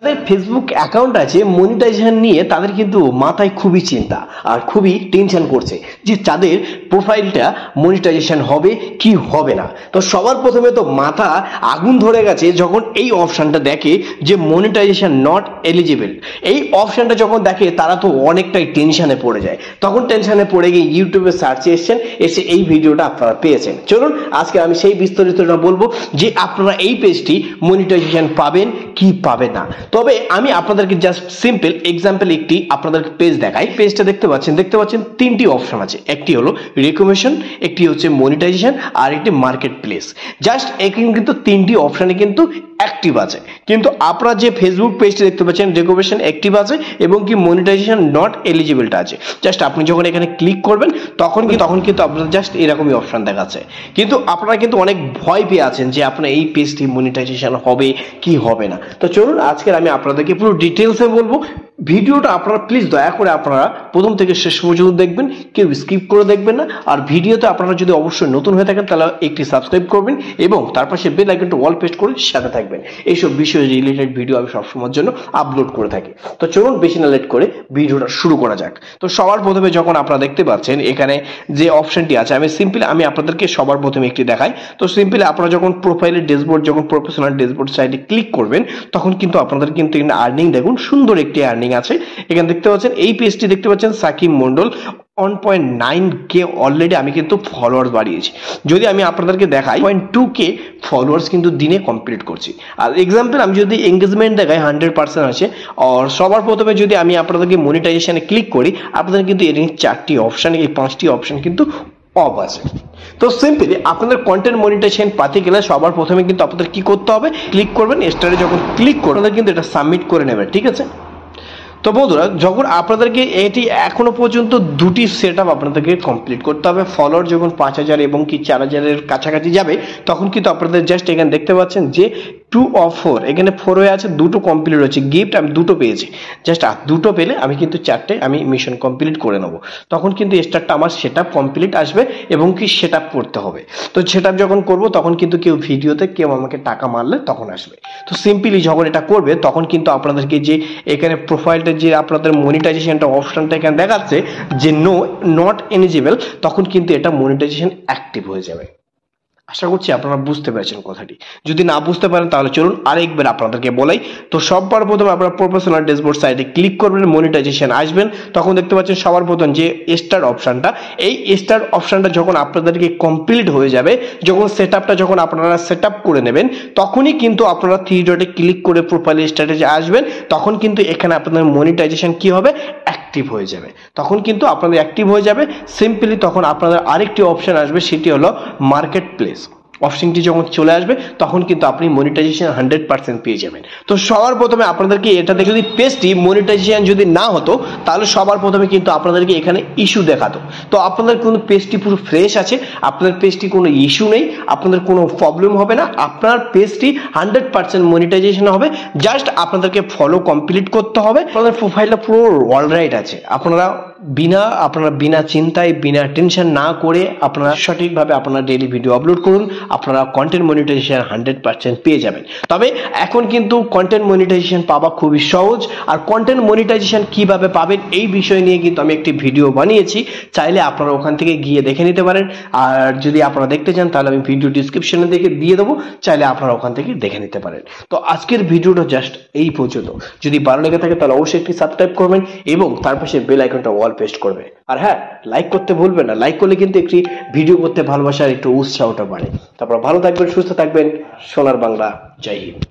যাদের Facebook account আছে monetization নিয়ে তাদের কিন্তু মাথায় খুবই চিন্তা আর খুবই টেনশন করছে যে তাদের প্রোফাইলটা মনিটাইজেশন হবে কি হবে না। তো সবার প্রথমে তো মাথা আগুন ধরে গেছে যখন এই অপশনটা দেখে যে মনিটাইজেশন নট এলিজিবল। এই অপশনটা যখন দেখে তারা তো অনেকটাই টেনশনে পড়ে যায়। তখন টেনশনে পড়ে গিয়ে ইউটিউবে সার্চে এসেছেন, এসে এই ভিডিওটা আপনারা পেয়েছেন। চলুন আজকে আমি সেই বিস্তারিতটা বলবো যে আপনারা এই পেজটি মনিটাইজেশন পাবেন কি পাবেন না। তবে আমি আপনাদেরকে জাস্ট সিম্পল এক্সাম্পল একটি আপনাদেরকে পেজ দেখাই। পেজটা দেখতে পাচ্ছেন তিনটি অপশন আছে, একটি হলো রিকমেন্ডেশন, একটি হচ্ছে মনিটাইজেশন আর একটি মার্কেট প্লেস। জাস্ট এখানে কিন্তু তিনটি অপশনে কিন্তু অ্যাক্টিভ আছে, কিন্তু আপনারা যে ফেসবুক পেজটি দেখতে পাচ্ছেন রিকমেন্ডেশন অ্যাক্টিভ আছে এবং কি মনিটাইজেশন নট এলিজিবলটা আছে। জাস্ট আপনি যখন এখানে ক্লিক করবেন তখন কিন্তু আপনাদের জাস্ট এরকমই অপশন দেখাচ্ছে, কিন্তু আপনারা কিন্তু অনেক ভয় পেয়ে আছেন যে আপনার এই পেজটি মনিটাইজেশন হবে কি হবে না। তো চলুন আজকে আমি আপনাদেরকে পুরো ডিটেলসে বলবো। ভিডিওটা আপনারা প্লিজ দয়া করে আপনারা প্রথম থেকে শেষ পর্যন্ত দেখবেন, কেউ স্কিপ করে দেখবেন না। আর ভিডিওতে আপনারা যদি অবশ্যই নতুন হয়ে থাকেন তাহলে একটি সাবস্ক্রাইব করবেন এবং তার পাশে বেল আইকনটা অল প্রেস করে সাথে থাকবেন। এইসব বিষয় রিলেটেড ভিডিও আমি সবসময়ের জন্য আপলোড করে থাকি। তো চলুন বেশি না লেট করে ভিডিওটা শুরু করা যাক। তো সবার প্রথমে যখন আপনারা দেখতে পাচ্ছেন এখানে যে অপশনটি আছে, আমি আপনাদেরকে সবার প্রথমে একটি দেখাই। তো সিম্পলি আপনারা যখন প্রোফাইলের ড্যাশবোর্ড, যখন প্রফেশনাল ড্যাশবোর্ড সাইডে ক্লিক করবেন তখন কিন্তু আপনাদের কিন্তু এখানে আর্নিং দেখুন, সুন্দর একটি আর্নিং আছে। এখানে দেখতে পাচ্ছেন এই পেজটি দেখতে পাচ্ছেন সাকিব মন্ডল 1.9K অলরেডি আমি কিন্তু ফলোয়ার্স বাড়িয়েছি। যদি আমি আপনাদেরকে দেখাই 0.2K ফলোয়ার্স কিন্তু দিনে কমপ্লিট করছি। আর এক্সাম্পল আমি যদি এঙ্গেজমেন্ট দেখাই 100% আছে। আর সবার প্রথমে যদি আমি আপনাদেরকে মনিটাইজেশনে ক্লিক করি আপনাদের কিন্তু এর চারটি অপশন, এই পাঁচটি অপশন কিন্তু অফ আছে। তো সিম্পলি আপনাদের কন্টেন্ট মনিটাইজেশন পাতে গেলে সবার প্রথমে কিন্তু আপনাদের কি করতে হবে, ক্লিক করবেন, স্টারে যখন ক্লিক করবেন কিন্তু এটা সাবমিট করে নেবেন, ঠিক আছে। তো বন্ধুরা যখন আপনাদেরকে এটি এখনো পর্যন্ত দুটি সেট আপ আপনাদেরকে কমপ্লিট করতে হবে। ফলোয়ার যখন 5000 এবং কি 4000-এর কাছাকাছি যাবে তখন কিন্তু আপনাদের জাস্ট এখানে দেখতে পাচ্ছেন যে 2 of 4 এখানে 4 হয়ে আছে, দুটো কমপ্লিট হচ্ছে। গিফট আমি দুটো পেয়েছি, জাস্ট দুটো পেলে আমি কিন্তু চারটে আমি মিশন কমপ্লিট করে নেব। তখন কিন্তু স্টারটা আমার সেট আপ কমপ্লিট আসবে এবং কি সেট আপ করতে হবে। তো সেট আপ যখন করবো তখন কিন্তু কেউ ভিডিওতে কেউ আমাকে টাকা মারলে তখন আসবে। তো সিম্পলি যখন এটা করবে তখন কিন্তু আপনাদেরকে যে এখানে প্রোফাইলটা যে আপনাদের মনিটাইজেশনটা অপশনটা এখানে দেখাচ্ছে যে নট এলিজিবল, তখন কিন্তু এটা মনিটাইজেশন অ্যাক্টিভ হয়ে যাবে। আশা করছি আপনারা বুঝতে পেরেছেন কথাটি। যদি না বুঝতে পারেন তাহলে চলুন আরেকবার আপনাদেরকে বলাই। তো সবার প্রথমে আপনারা প্রফেশনাল ড্যাশবোর্ড সাইটে ক্লিক করবেন, মনিটাইজেশন আসবেন, তখন দেখতে পাচ্ছেন সবার প্রথম যে স্টার অপশনটা, এই স্টার অপশনটা যখন আপনাদেরকে কমপ্লিট হয়ে যাবে, যখন সেট আপটা যখন আপনারা সেট আপ করে নেবেন তখনই কিন্তু আপনারা 3 ডটে ক্লিক করে প্রোফাইল স্ট্র্যাটেজি আসবেন। তখন কিন্তু এখানে আপনাদের মনিটাইজেশন কি হবে, অ্যাক্টিভ হয়ে যাবে। তখন কিন্তু আপনাদের অ্যাক্টিভ হয়ে যাবে। সিম্পলি তখন আপনাদের আরেকটি অপশন আসবে, সেটি হলো মার্কেট প্লেস। অপশনটি যখন চলে আসবে তখন কিন্তু আপনি মনিটাইজেশন 100% পেয়ে যাবেন। তো সবার প্রথমে আপনাদেরকে এটা দেখে যদি পেজটি মনিটাইজেশন যদি না হতো তাহলে সবার প্রথমে কিন্তু আপনাদেরকে এখানে ইস্যু দেখাতো। তো আপনাদের কোনো পেজটি পুরো ফ্রেশ আছে, আপনাদের পেজটি কোনো ইস্যু নেই, আপনাদের কোনো প্রবলেম হবে না, আপনার পেজটি 100% মনিটাইজেশন হবে। জাস্ট আপনাদেরকে ফলো কমপ্লিট করতে হবে। আপনাদের প্রোফাইলটা পুরো অলরাইট আছে। আপনারা বিনা চিন্তায় বিনা টেনশন না করে আপনারা সঠিকভাবে আপনারা ডেইলি ভিডিও আপলোড করুন, আপনারা কন্টেন্ট মনিটাইজেশন 100% পেয়ে যাবেন। তবে এখন কিন্তু কন্টেন্ট মনিটাইজেশন পাওয়া খুবই সহজ। আর কন্টেন্ট মনিটাইজেশন কিভাবে পাবেন এই বিষয় নিয়ে কিন্তু আমি একটি ভিডিও বানিয়েছি, চাইলে আপনারা ওখান থেকে গিয়ে দেখে নিতে পারেন। আর যদি আপনারা দেখতে চান তাহলে আমি ভিডিও ডিসক্রিপশনে দিয়ে দেবো, চাইলে আপনারা ওখান থেকে দেখে নিতে পারেন। তো আজকের ভিডিওটা জাস্ট এই পর্যন্ত। যদি ভালো লেগে থাকে তাহলে অবশ্যই একটি সাবস্ক্রাইব করবেন এবং তার পাশে বেল আইকনটা অল প্রেস করবে। আর হ্যাঁ, লাইক করতে ভুলবেন না, লাইক করলে কিন্তু একটি ভিডিও করতে ভালোবাসার একটু উৎসাহটা বাড়ে। তারপর ভালো থাকবেন, সুস্থ থাকবেন। সোনার বাংলা, জয় হিন্দ।